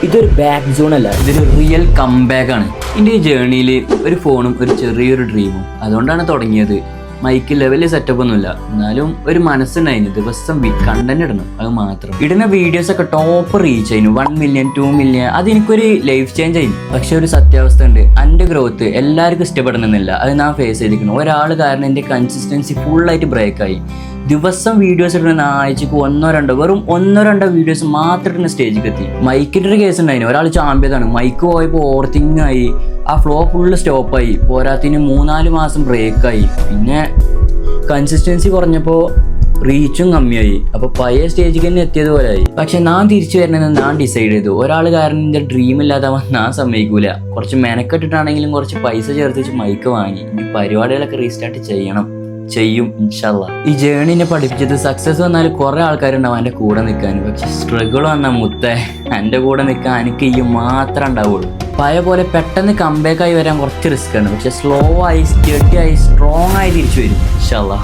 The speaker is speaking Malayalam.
ഇതൊരു ബാക്ക് സോൺ അല്ല, ഇതൊരു റിയൽ കംബാക്ക് ആണ്. എൻ്റെ ഈ ജേർണിയിൽ ഒരു ഫോണും ഒരു ചെറിയൊരു ഡ്രീമും, അതുകൊണ്ടാണ് തുടങ്ങിയത്. മൈക്ക് ലെവലിൽ സെറ്റപ്പ് ഒന്നുമില്ല, എന്നാലും ഒരു മനസ്സുണ്ടായിരുന്നു ദിവസം കണ്ടന്റ് ഇടണം, അത് മാത്രം. ഇടുന്ന വീഡിയോസ് ഒക്കെ ടോപ്പ് റീച്ച് ആയിരുന്നു, 1 മില്യൺ 2 മില്യൺ. അത് എനിക്കൊരു ലൈഫ് ചേഞ്ച് ആയിരുന്നു. പക്ഷെ ഒരു സത്യാവസ്ഥ ഉണ്ട്, എൻ്റെ ഗ്രോത്ത് എല്ലാവർക്കും ഇഷ്ടപ്പെടണമെന്നില്ല. അത് ഞാൻ ഫേസ് ചെയ്തിരിക്കണം. ഒരാൾ കാരണം എൻ്റെ കൺസിസ്റ്റൻസി ഫുള്ളായിട്ട് ബ്രേക്കായി. ദിവസം വീഡിയോസ് ഇടുന്ന ആഴ്ചക്ക് വെറും ഒന്നോ രണ്ടോ വീഡിയോസ് മാത്രം ഇടുന്ന സ്റ്റേജിലേക്ക് എത്തി. മൈക്കിൻ്റെ ഒരു കേസ് ഉണ്ടായിരുന്നു, ഒരാൾ ചാമ്പ്യതാണ്. മൈക്ക് പോയപ്പോൾ ഓവർത്തിങ് ആയി, ആ ഫ്ലോ ഫുള്ള് സ്റ്റോപ്പായി. പോരാത്തിന് 3-4 മാസം ബ്രേക്കായി. പിന്നെ കൺസിസ്റ്റൻസി കുറഞ്ഞപ്പോൾ റീച്ചും കമ്മിയായി. അപ്പോൾ പഴയ സ്റ്റേജിൽ തന്നെ എത്തിയതുപോലെ ആയി. പക്ഷെ ഞാൻ തിരിച്ചു വരണമെന്ന് ഞാൻ ഡിസൈഡ് ചെയ്തു. ഒരാൾ കാരണം എൻ്റെ ഡ്രീം ഇല്ലാതാവാൻ ഞാൻ സമ്മതിക്കൂല. കുറച്ച് മെനക്കെട്ടിട്ടാണെങ്കിലും കുറച്ച് പൈസ ചേർത്ത് വെച്ച് മൈക്ക് വാങ്ങി. ഇനി പരിപാടികളൊക്കെ റീസ്റ്റാർട്ട് ചെയ്യും ഇൻഷാല്ലാ. ഈ ജേണിനെ പഠിപ്പിച്ചത് സക്സസ് വന്നാൽ കുറേ ആൾക്കാരുണ്ടാവും എൻ്റെ കൂടെ നിൽക്കാൻ. പക്ഷെ സ്ട്രഗിൾ വന്നാൽ മുത്തേ എൻ്റെ കൂടെ നിൽക്കാൻ എനിക്ക് ഈ മാത്രം ഉണ്ടാവുള്ളൂ. പഴയ പോലെ പെട്ടെന്ന് കംബാക്ക് ആയി വരാൻ കുറച്ച് റിസ്ക് ആണ്. പക്ഷെ സ്ലോ ആയി സ്റ്റഡി ആയി സ്ട്രോങ് ആയി തിരിച്ചു വരും ഇൻഷാല്ലാ.